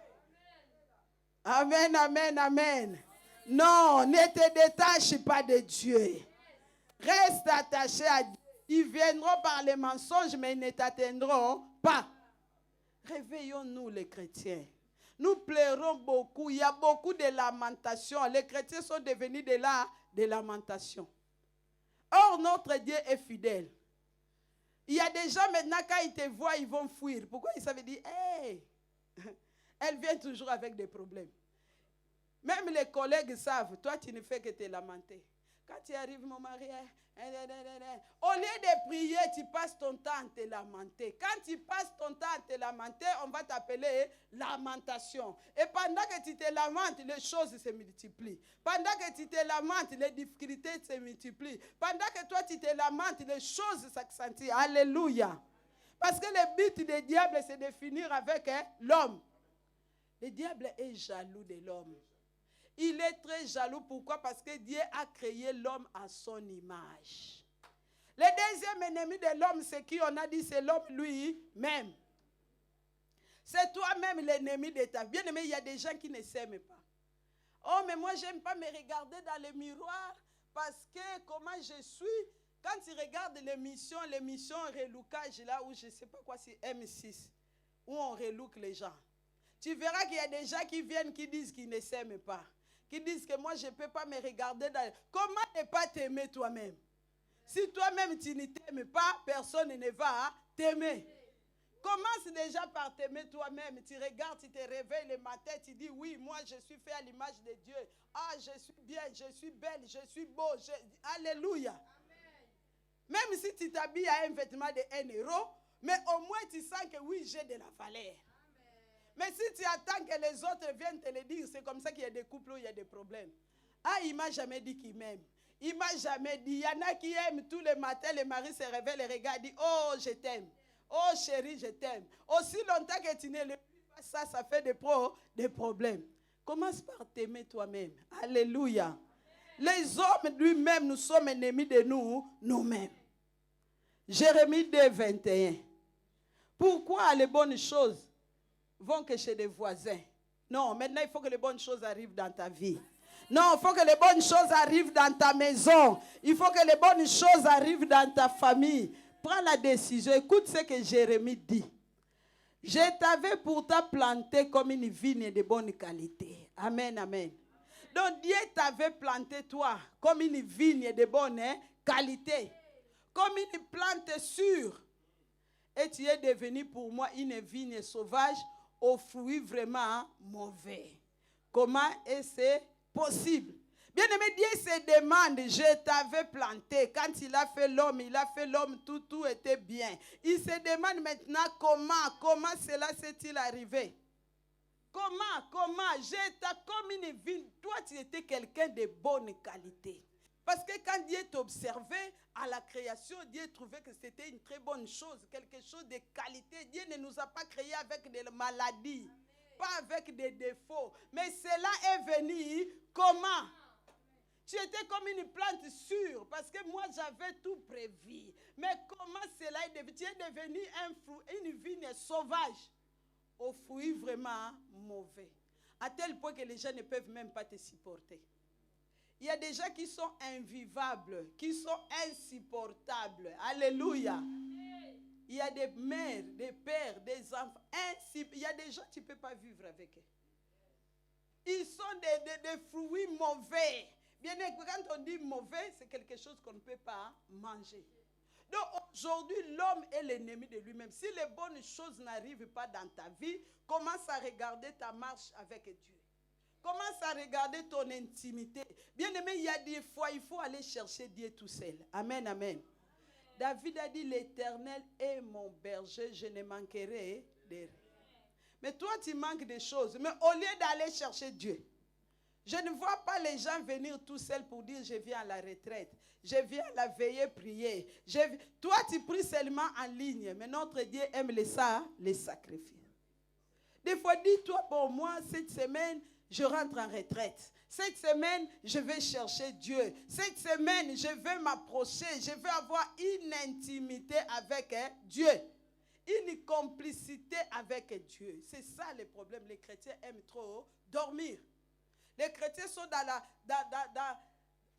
Amen, amen, amen. Non, ne te détache pas de Dieu. Reste attaché à Dieu. Ils viendront par les mensonges, mais ils ne t'atteindront pas. Réveillons-nous les chrétiens. Nous pleurons beaucoup. Il y a beaucoup de lamentations. Les chrétiens sont devenus des lamentations. Or, notre Dieu est fidèle. Il y a des gens maintenant, quand ils te voient, ils vont fuir. Pourquoi ils savent dire, hey, elle vient toujours avec des problèmes. Même les collègues savent, toi tu ne fais que te lamenter. Quand tu arrives, mon mari, au lieu de prier, tu passes ton temps à te lamenter. Quand tu passes ton temps à te lamenter, on va t'appeler lamentation. Et pendant que tu te lamentes, les choses se multiplient. Pendant que tu te lamentes, les difficultés se multiplient. Pendant que toi, tu te lamentes, les choses s'accentuent. Alléluia. Parce que le but du diable, c'est de finir avec l'homme. Le diable est jaloux de l'homme. Il est très jaloux. Pourquoi? Parce que Dieu a créé l'homme à son image. Le deuxième ennemi de l'homme, c'est qui? On a dit, c'est l'homme lui-même. C'est toi-même l'ennemi de ta vie. Bien aimé, il y a des gens qui ne s'aiment pas. Oh, mais moi, je n'aime pas me regarder dans le miroir parce que comment je suis. Quand tu regardes l'émission relookage, là où je ne sais pas quoi, c'est M6, où on relook les gens. Tu verras qu'il y a des gens qui viennent, qui disent qu'ils ne s'aiment pas. Qui disent que moi, je ne peux pas me regarder dans... Comment ne pas t'aimer toi-même? Si toi-même, tu ne t'aimes pas, personne ne va t'aimer. Commence déjà par t'aimer toi-même. Tu regardes, tu te réveilles le matin, tu dis, oui, moi, je suis fait à l'image de Dieu. Ah, je suis bien, je suis belle, je suis beau. Alléluia. Amen. Même si tu t'habilles à un vêtement de 1 euro, mais au moins, tu sens que oui, j'ai de la valeur. Mais si tu attends que les autres viennent te le dire, c'est comme ça qu'il y a des couples où il y a des problèmes. Ah, il ne m'a jamais dit qu'il m'aime. Il ne m'a jamais dit. Il y en a qui aiment tous les matins, le mari se réveille, le regarde, dit, oh, je t'aime. Oh, chérie, je t'aime. Aussi longtemps que tu ne le fais pas, ça fait des problèmes. Commence par t'aimer toi-même. Alléluia. Les hommes lui-même, nous sommes ennemis de nous-mêmes. Jérémie 2, 21. Pourquoi les bonnes choses vont que chez des voisins? Non, maintenant il faut que les bonnes choses arrivent dans ta vie. Non, il faut que les bonnes choses arrivent dans ta maison. Il faut que les bonnes choses arrivent dans ta famille. Prends la décision. Écoute ce que Jérémie dit. Je t'avais pourtant planté comme une vigne de bonne qualité. Amen, amen. Donc Dieu t'avait planté toi comme une vigne de bonne qualité. Comme une plante sûre. Et tu es devenu pour moi une vigne sauvage aux fruits vraiment mauvais. Comment est-ce possible? Bien aimé, Dieu se demande, je t'avais planté. Quand il a fait l'homme, tout était bien. Il se demande maintenant comment cela s'est-il arrivé? Comment? Comme une vigne. Toi, tu étais quelqu'un de bonne qualité. Parce que quand Dieu t'observait à la création, Dieu trouvait que c'était une très bonne chose, quelque chose de qualité. Dieu ne nous a pas créés avec des maladies, pas avec des défauts. Mais cela est venu comment? Tu étais comme une plante sûre, parce que moi j'avais tout prévu. Mais comment cela est devenu? Tu es devenu une vigne sauvage, aux fruits vraiment mauvais. À tel point que les gens ne peuvent même pas te supporter. Il y a des gens qui sont invivables, qui sont insupportables. Alléluia. Il y a des mères, des pères, des enfants. Il y a des gens, tu ne peux pas vivre avec eux. Ils sont des fruits mauvais. Bien sûr, quand on dit mauvais, c'est quelque chose qu'on ne peut pas manger. Donc aujourd'hui, l'homme est l'ennemi de lui-même. Si les bonnes choses n'arrivent pas dans ta vie, commence à regarder ta marche avec Dieu. Commence à regarder ton intimité. Bien aimé, il y a des fois, il faut aller chercher Dieu tout seul. Amen, amen. David a dit, l'Éternel est mon berger, je ne manquerai de rien. Mais toi, tu manques des choses. Mais au lieu d'aller chercher Dieu, je ne vois pas les gens venir tout seuls pour dire, je viens à la retraite. Je viens à la veillée prier. Toi, tu pries seulement en ligne. Mais notre Dieu aime les sacrifices. Des fois, dis-toi, bon, moi, cette semaine, je rentre en retraite. Cette semaine, je vais chercher Dieu. Cette semaine, je vais m'approcher. Je vais avoir une intimité avec Dieu. Une complicité avec Dieu. C'est ça le problème. Les chrétiens aiment trop dormir. Les chrétiens sont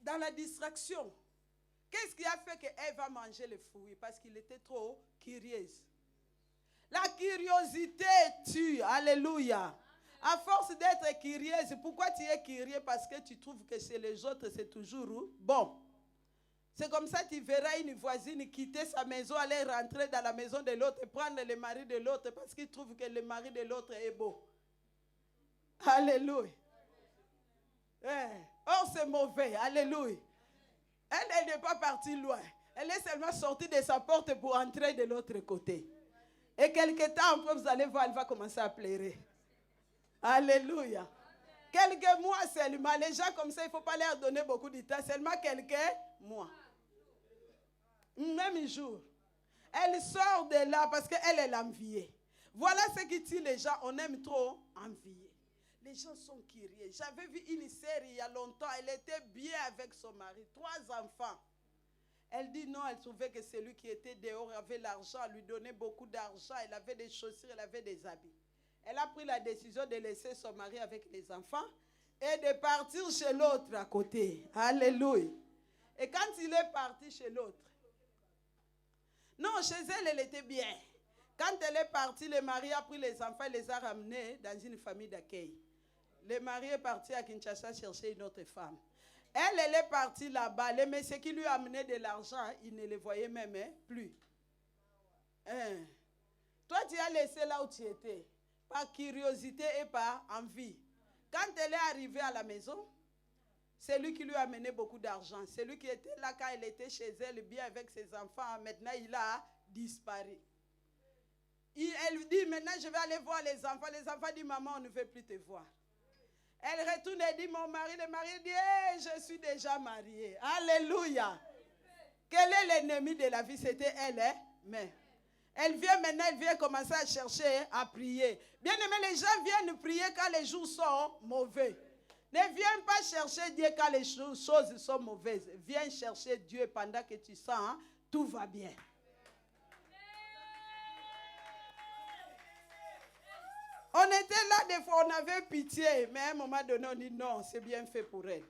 dans la distraction. Qu'est-ce qui a fait qu'Ève va manger les fruits? Parce qu'il était trop curieuse. La curiosité tue. Alléluia. À force d'être curieuse, pourquoi tu es curieux? Parce que tu trouves que chez les autres, c'est toujours bon. C'est comme ça que tu verras une voisine quitter sa maison, aller rentrer dans la maison de l'autre, prendre le mari de l'autre parce qu'il trouve que le mari de l'autre est beau. Alléluia. Or, c'est mauvais. Alléluia. Elle n'est pas partie loin. Elle est seulement sortie de sa porte pour entrer de l'autre côté. Et quelque temps après, vous allez voir, elle va commencer à pleurer. Alléluia. Quelques mois seulement. Les gens comme ça, il ne faut pas leur donner beaucoup de temps. Seulement quelques mois. Même jour. Elle sort de là parce qu'elle est l'enviée. Voilà ce qui tue les gens. On aime trop envier. Les gens sont curieux. J'avais vu une sœur il y a longtemps. Elle était bien avec son mari. 3 enfants. Elle dit non, elle trouvait que celui qui était dehors avait l'argent. Elle lui donnait beaucoup d'argent. Elle avait des chaussures, elle avait des habits. Elle a pris la décision de laisser son mari avec les enfants et de partir chez l'autre à côté. Alléluia. Et quand il est parti chez l'autre, non, chez elle, elle était bien. Quand elle est partie, le mari a pris les enfants et les a ramenés dans une famille d'accueil. Le mari est parti à Kinshasa chercher une autre femme. Elle est partie là-bas. Le monsieur qui lui a amené de l'argent, il ne le voyait même plus. Toi, tu as laissé là où tu étais. Par curiosité et par envie. Quand elle est arrivée à la maison, c'est lui qui lui a amené beaucoup d'argent. C'est lui qui était là quand elle était chez elle, bien avec ses enfants. Maintenant, il a disparu. Elle lui dit, maintenant, je vais aller voir les enfants. Les enfants disent, maman, on ne veut plus te voir. Elle retourne et dit, mon mari, le mari dit, hey, je suis déjà mariée. Alléluia. Quel est l'ennemi de la vie? C'était elle, hein? Mais elle vient maintenant, elle vient commencer à chercher, à prier. Bien aimé, les gens viennent prier quand les jours sont mauvais. Ne viens pas chercher Dieu quand les choses sont mauvaises. Viens chercher Dieu pendant que tu sens, hein, tout va bien. On était là des fois, on avait pitié, mais à un moment donné, on dit non, c'est bien fait pour elle.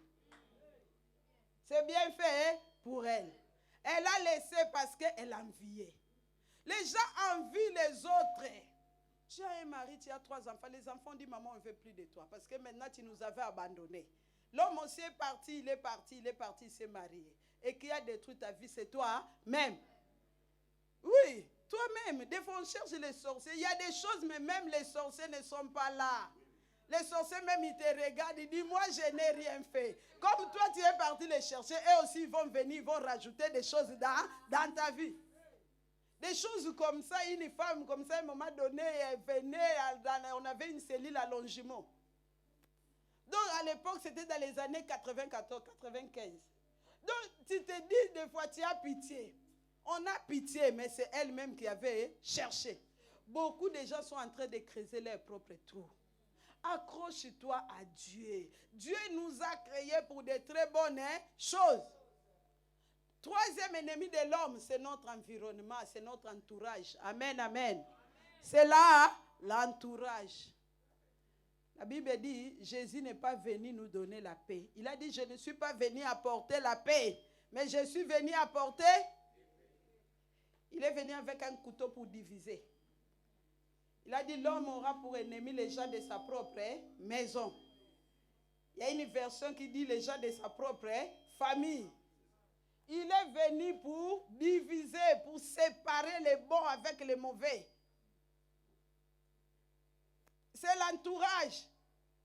C'est bien fait pour elle. Elle a laissé parce qu'elle enviait. Les gens envient les autres. Tu as un mari, tu as 3 enfants. Les enfants disent, maman, on ne veut plus de toi. Parce que maintenant, tu nous avais abandonnés. L'homme aussi est parti, il s'est marié. Et qui a détruit ta vie, c'est toi-même. Oui, toi-même. Des fois, on cherche les sorciers. Il y a des choses, mais même les sorciers ne sont pas là. Les sorciers, même, ils te regardent, ils disent, moi, je n'ai rien fait. Comme toi, tu es parti les chercher, eux aussi, ils vont venir, ils vont rajouter des choses dans ta vie. Des choses comme ça, une femme comme ça, à un moment donné, elle venait, on avait une cellule à Longimont. Donc, à l'époque, c'était dans les années 94, 95. Donc, tu te dis, des fois, tu as pitié. On a pitié, mais c'est elle-même qui avait cherché. Beaucoup de gens sont en train de creuser leur propre trou. Accroche-toi à Dieu. Dieu nous a créés pour de très bonnes choses. 3e ennemi de l'homme, c'est notre environnement, c'est notre entourage. Amen, amen. C'est là l'entourage. La Bible dit, Jésus n'est pas venu nous donner la paix. Il a dit, je ne suis pas venu apporter la paix, mais je suis venu apporter. Il est venu avec un couteau pour diviser. Il a dit, l'homme aura pour ennemi les gens de sa propre maison. Il y a une version qui dit les gens de sa propre famille. Il est venu pour diviser, pour séparer les bons avec les mauvais. C'est l'entourage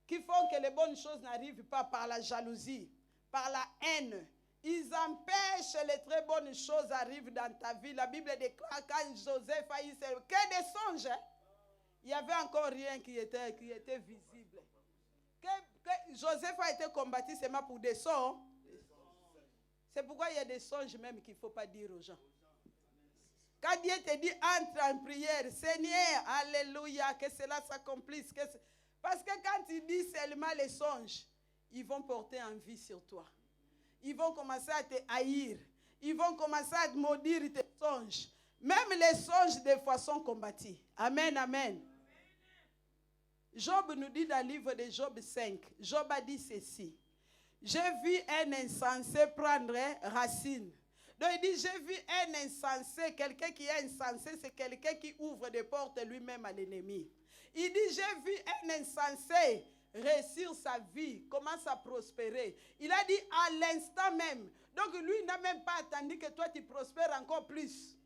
qui font que les bonnes choses n'arrivent pas par la jalousie, par la haine. Ils empêchent les très bonnes choses arrivent dans ta vie. La Bible déclare quand Joseph a eu que des songes. Hein? Il n'y avait encore rien qui était visible. Que Joseph a été combattu seulement pour des songes. C'est pourquoi il y a des songes même qu'il ne faut pas dire aux gens. Quand Dieu te dit entre en prière, Seigneur, alléluia, que cela s'accomplisse. Parce que quand tu dis seulement les songes, ils vont porter envie sur toi. Ils vont commencer à te haïr. Ils vont commencer à te maudire tes songes. Même les songes des fois sont combattus. Amen, amen. Job nous dit dans le livre de Job 5, Job a dit ceci. J'ai vu un insensé prendre racine. Donc il dit, j'ai vu un insensé, quelqu'un qui est insensé, c'est quelqu'un qui ouvre des portes lui-même à l'ennemi. Il dit, j'ai vu un insensé réussir sa vie, commence à prospérer. Il a dit à l'instant même. Donc lui n'a même pas attendu que toi tu prospères encore plus.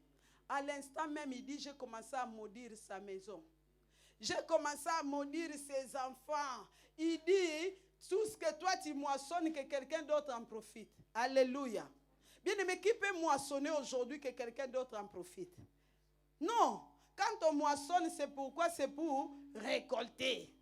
À l'instant même, il dit, j'ai commencé à maudire sa maison. J'ai commencé à maudire ses enfants. Il dit, tout ce que toi tu moissonnes, que quelqu'un d'autre en profite. Alléluia. Bien-aimé, qui peut moissonner aujourd'hui que quelqu'un d'autre en profite? Non. Quand on moissonne, c'est pourquoi? C'est pour récolter.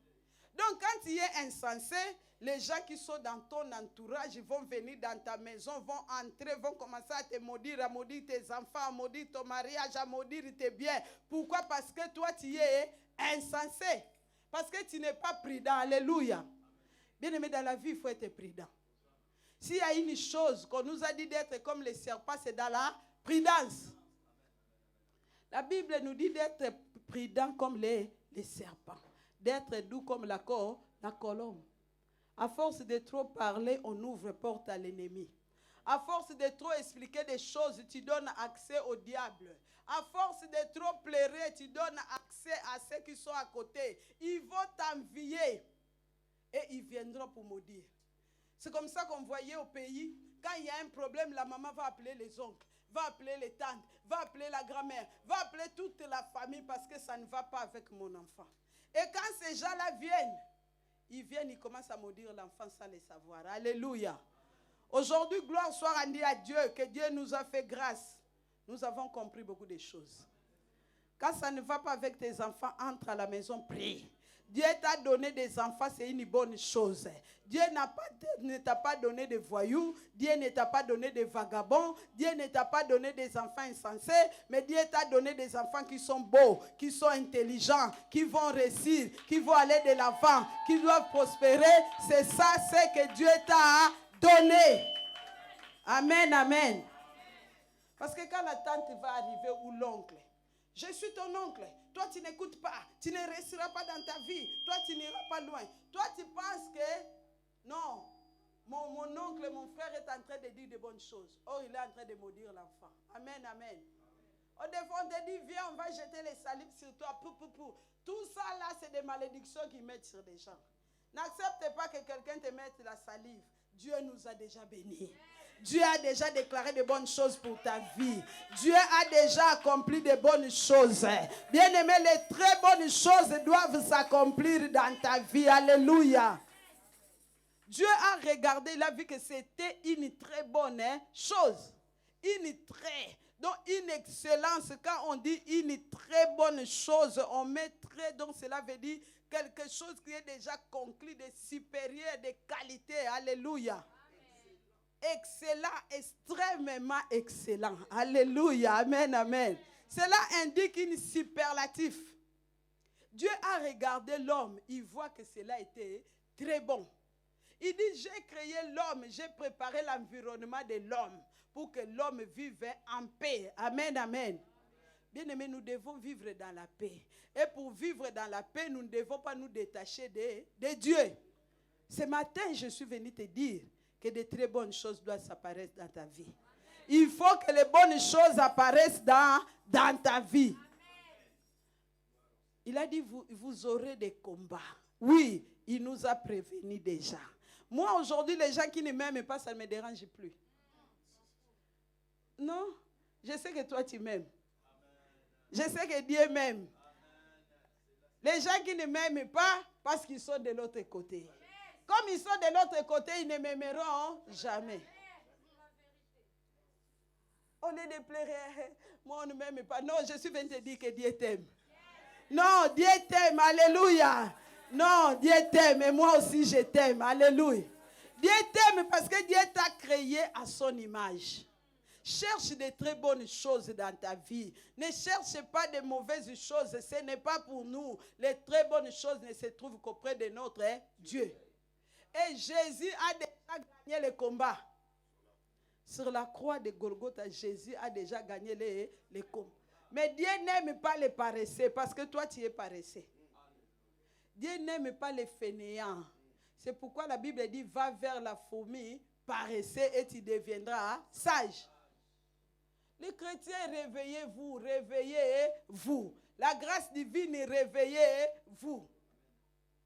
Donc, quand il est insensé, les gens qui sont dans ton entourage vont venir dans ta maison, vont entrer, vont commencer à te maudire, à maudire tes enfants, à maudire ton mariage, à maudire tes biens. Pourquoi? Parce que toi, tu es insensé. Parce que tu n'es pas prudent. Alléluia. Bien-aimé, dans la vie, il faut être prudent. S'il y a une chose qu'on nous a dit d'être comme les serpents, c'est dans la prudence. La Bible nous dit d'être prudent comme les serpents. D'être doux comme la colombe. À force de trop parler, on ouvre porte à l'ennemi. À force de trop expliquer des choses, tu donnes accès au diable. À force de trop pleurer, tu donnes accès à ceux qui sont à côté. Ils vont t'envier et ils viendront pour maudire. C'est comme ça qu'on voyait au pays. Quand il y a un problème, la maman va appeler les oncles, va appeler les tantes, va appeler la grand-mère, va appeler toute la famille parce que ça ne va pas avec mon enfant. Et quand ces gens-là viennent, ils commencent à maudire l'enfant sans le savoir. Alléluia. Aujourd'hui, gloire soit rendue à Dieu, que Dieu nous a fait grâce. Nous avons compris beaucoup de choses. Quand ça ne va pas avec tes enfants, entre à la maison, prie. Dieu t'a donné des enfants, c'est une bonne chose. Dieu ne t'a pas donné de voyous, Dieu ne t'a pas donné de vagabonds, Dieu ne t'a pas donné des enfants insensés, mais Dieu t'a donné des enfants qui sont beaux, qui sont intelligents, qui vont réussir, qui vont aller de l'avant, qui doivent prospérer. C'est ça, c'est que Dieu t'a donné. Amen, amen. Parce que quand la tante va arriver ou l'oncle, je suis ton oncle. Toi, tu n'écoutes pas. Tu ne resteras pas dans ta vie. Toi, tu n'iras pas loin. Toi, tu penses que, non, mon oncle, mon frère est en train de dire de bonnes choses. Or, il est en train de maudire l'enfant. Amen, amen. Au devant, on te dit, viens, on va jeter les salives sur toi. Tout ça, là, c'est des malédictions qu'ils mettent sur des gens. N'accepte pas que quelqu'un te mette la salive. Dieu nous a déjà bénis. Dieu a déjà déclaré de bonnes choses pour ta vie. Dieu a déjà accompli de bonnes choses. Bien-aimé, les très bonnes choses doivent s'accomplir dans ta vie. Alléluia. Dieu a regardé, il a vu que c'était une très bonne chose. Donc une excellence. Quand on dit une très bonne chose, on met très, donc cela veut dire quelque chose qui est déjà conclu, de supérieur, de qualité. Alléluia. Excellent, extrêmement excellent. Alléluia, amen, amen. Cela indique une superlatif. Dieu a regardé l'homme, il voit que cela était très bon. Il dit, j'ai créé l'homme, j'ai préparé l'environnement de l'homme pour que l'homme vive en paix. Amen, amen. Bien-aimés, nous devons vivre dans la paix. Et pour vivre dans la paix, nous ne devons pas nous détacher de Dieu. Ce matin, je suis venu te dire que de très bonnes choses doivent apparaître dans ta vie. Il faut que les bonnes choses apparaissent dans ta vie. Il a dit, vous aurez des combats. Oui, il nous a prévenus déjà. Moi, aujourd'hui, les gens qui ne m'aiment pas, ça ne me dérange plus. Non, je sais que toi, tu m'aimes. Je sais que Dieu m'aime. Les gens qui ne m'aiment pas, parce qu'ils sont de l'autre côté. Comme ils sont de l'autre côté, ils ne m'aimeront jamais. Au lieu de pleurer, moi on ne m'aime pas. Non, je suis venu te dire que Dieu t'aime. Non, Dieu t'aime, alléluia. Non, Dieu t'aime et moi aussi je t'aime, alléluia. Dieu t'aime parce que Dieu t'a créé à son image. Cherche de très bonnes choses dans ta vie. Ne cherche pas de mauvaises choses. Ce n'est pas pour nous. Les très bonnes choses ne se trouvent qu'auprès de notre Dieu. Et Jésus a déjà gagné le combat. Sur la croix de Golgotha, Jésus a déjà gagné les combats. Mais Dieu n'aime pas les paresseux parce que toi tu es paresseux. Dieu n'aime pas les fainéants. C'est pourquoi la Bible dit, va vers la fourmi, paresseux et tu deviendras sage. Les chrétiens, réveillez-vous, réveillez-vous. La grâce divine, réveillez-vous.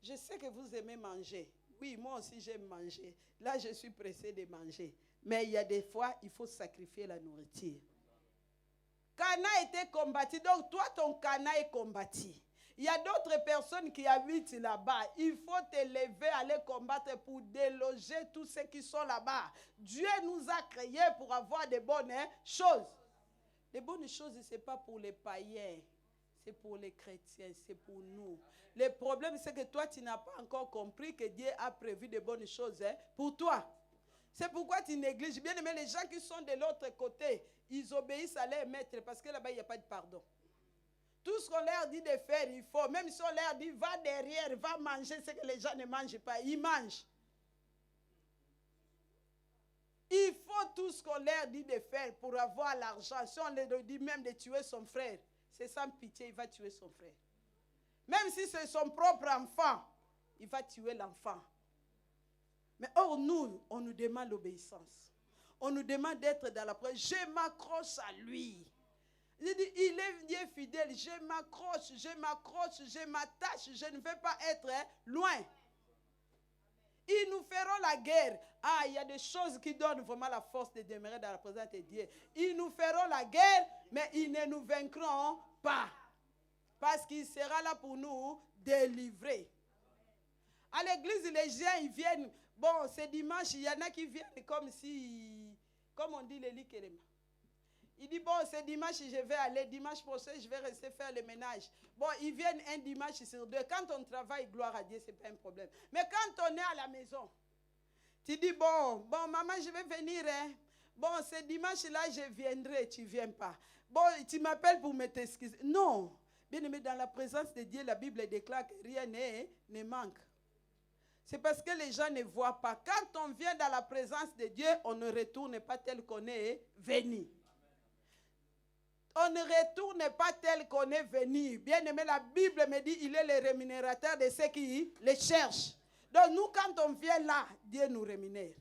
Je sais que vous aimez manger. Oui, moi aussi j'aime manger. Là, je suis pressé de manger. Mais il y a des fois, il faut sacrifier la nourriture. Cana était combattu. Donc, toi, ton Cana est combattu. Il y a d'autres personnes qui habitent là-bas. Il faut te lever, aller combattre pour déloger tous ceux qui sont là-bas. Dieu nous a créés pour avoir de bonnes choses. Les bonnes choses, ce n'est pas pour les païens. C'est pour les chrétiens, c'est pour nous. Le problème, c'est que toi, tu n'as pas encore compris que Dieu a prévu de bonnes choses pour toi. C'est pourquoi tu négliges. Bien aimé, les gens qui sont de l'autre côté, ils obéissent à leur maître parce que là-bas, il n'y a pas de pardon. Tout ce qu'on leur dit de faire, il faut. Même si on leur dit, va derrière, va manger ce que les gens ne mangent pas, ils mangent. Il faut tout ce qu'on leur dit de faire pour avoir l'argent. Si on leur dit même de tuer son frère, c'est sans pitié, il va tuer son frère. Même si c'est son propre enfant, il va tuer l'enfant. Mais or, nous, on nous demande l'obéissance. On nous demande d'être dans la prière. Je m'accroche à lui. Il dit, il est Dieu fidèle. Je m'accroche, je m'attache. Je ne veux pas être loin. Ils nous feront la guerre. Ah, il y a des choses qui donnent vraiment la force de demeurer dans la présence de Dieu. Ils nous feront la guerre, mais ils ne nous vaincront pas. Parce qu'il sera là pour nous délivrer. À l'église, les gens, ils viennent. Bon, c'est dimanche, il y en a qui viennent comme on dit, les likerema. Il dit, bon, c'est dimanche, je vais aller. Dimanche prochain, je vais rester faire le ménage. Bon, ils viennent un dimanche sur deux. Quand on travaille, gloire à Dieu, ce n'est pas un problème. Mais quand on est à la maison, tu dis, bon, maman, je vais venir. Hein. Bon, ce dimanche-là, je viendrai. Tu ne viens pas. Bon, tu m'appelles pour me t'excuser. Non. Bien aimé, dans la présence de Dieu, la Bible déclare que rien ne manque. C'est parce que les gens ne voient pas. Quand on vient dans la présence de Dieu, on ne retourne pas tel qu'on est venu. On ne retourne pas tel qu'on est venu. Bien aimé, la Bible me dit il est le rémunérateur de ceux qui les cherchent. Donc nous, quand on vient là, Dieu nous rémunère.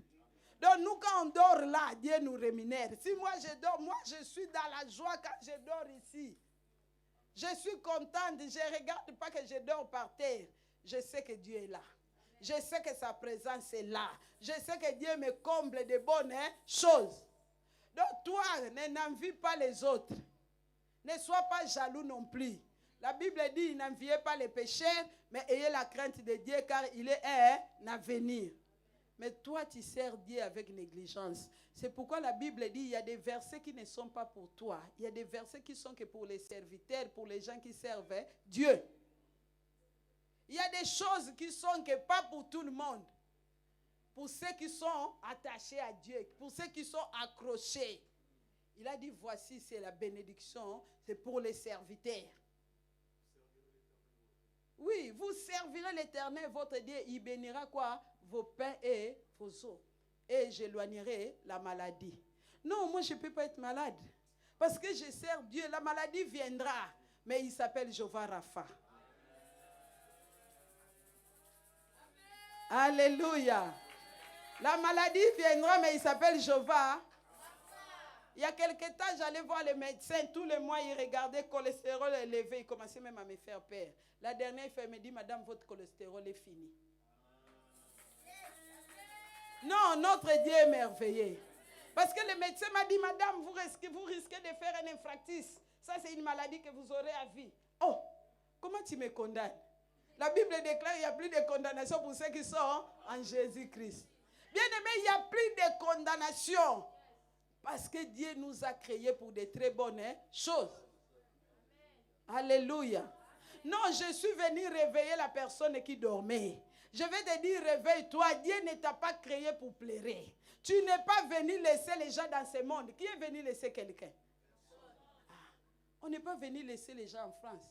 Donc nous, quand on dort là, Dieu nous rémunère. Si moi je dors, moi je suis dans la joie quand je dors ici. Je suis contente, je ne regarde pas que je dors par terre. Je sais que Dieu est là. Je sais que sa présence est là. Je sais que Dieu me comble de bonnes choses. Donc toi, n'envie pas les autres. Ne sois pas jaloux non plus. La Bible dit, n'enviez pas les pécheurs, mais ayez la crainte de Dieu car il est un avenir. Mais toi, tu sers Dieu avec négligence. C'est pourquoi la Bible dit, il y a des versets qui ne sont pas pour toi. Il y a des versets qui sont que pour les serviteurs, pour les gens qui servent Dieu. Il y a des choses qui sont que pas pour tout le monde. Pour ceux qui sont attachés à Dieu, pour ceux qui sont accrochés. Il a dit, voici, c'est la bénédiction, c'est pour les serviteurs. Oui, vous servirez l'Éternel, votre Dieu, il bénira quoi? Vos pains et vos eaux. Et j'éloignerai la maladie. Non, moi je ne peux pas être malade. Parce que je sers Dieu, la maladie viendra. Mais il s'appelle Jéhovah Rapha. Alléluia. La maladie viendra, mais il s'appelle Jéhovah. Il y a quelque temps, j'allais voir le médecin. Tous les mois, il regardait le cholestérol élevé. Il commençait même à me faire peur. La dernière fois, il me dit, madame, votre cholestérol est fini. Non, notre Dieu est merveilleux. Parce que le médecin m'a dit, madame, vous risquez de faire un infarctus. Ça, c'est une maladie que vous aurez à vie. Oh, comment tu me condamnes? La Bible déclare qu'il n'y a plus de condamnation pour ceux qui sont en Jésus-Christ. Bien aimé, il n'y a plus de condamnation. Parce que Dieu nous a créés pour de très bonnes choses. Alléluia. Non, je suis venu réveiller la personne qui dormait. Je vais te dire, réveille-toi. Dieu ne t'a pas créé pour plaire. Tu n'es pas venu laisser les gens dans ce monde. Qui est venu laisser quelqu'un? On n'est pas venu laisser les gens en France.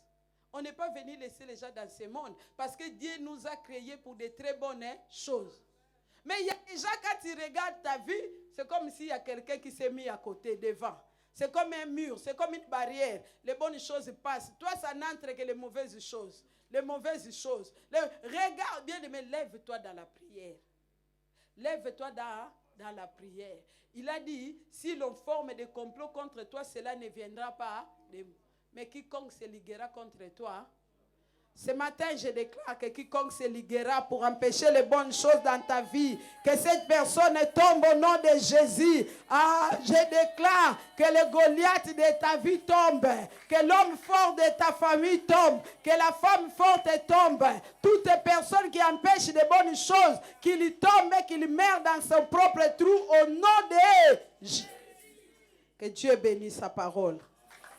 On n'est pas venu laisser les gens dans ce monde. Parce que Dieu nous a créés pour de très bonnes choses. Mais il y a déjà, quand tu regardes ta vie, c'est comme s'il y a quelqu'un qui s'est mis à côté, devant. C'est comme un mur, c'est comme une barrière. Les bonnes choses passent. Toi, ça n'entre que les mauvaises choses. Les mauvaises choses. Regarde bien, mais lève-toi dans la prière. Lève-toi dans la prière. Il a dit, si l'on forme des complots contre toi, cela ne viendra pas. Mais quiconque se liguera contre toi, Ce matin, je déclare que quiconque se liguera pour empêcher les bonnes choses dans ta vie, que cette personne tombe au nom de Jésus. Ah, je déclare que le Goliath de ta vie tombe, que l'homme fort de ta famille tombe, que la femme forte tombe. Toutes les personnes qui empêchent de bonnes choses, qu'il tombe et qu'il meurt dans son propre trou au nom de Jésus. Que Dieu bénisse sa parole.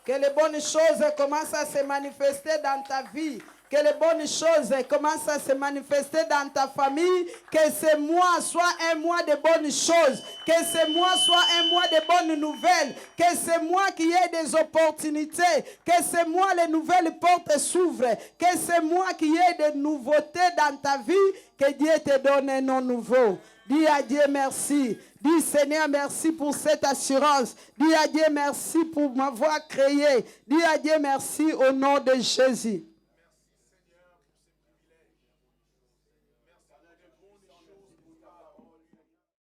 Que les bonnes choses commencent à se manifester dans ta vie. Que les bonnes choses commencent à se manifester dans ta famille. Que ce mois soit un mois de bonnes choses. Que ce mois soit un mois de bonnes nouvelles. Que ce mois qu'il y ait des opportunités. Que ce mois les nouvelles portes s'ouvrent. Que ce mois qu'il y ait des nouveautés dans ta vie. Que Dieu te donne un nom nouveau. Dis à Dieu merci. Dis Seigneur merci pour cette assurance. Dis à Dieu merci pour m'avoir créé. Dis à Dieu merci au nom de Jésus.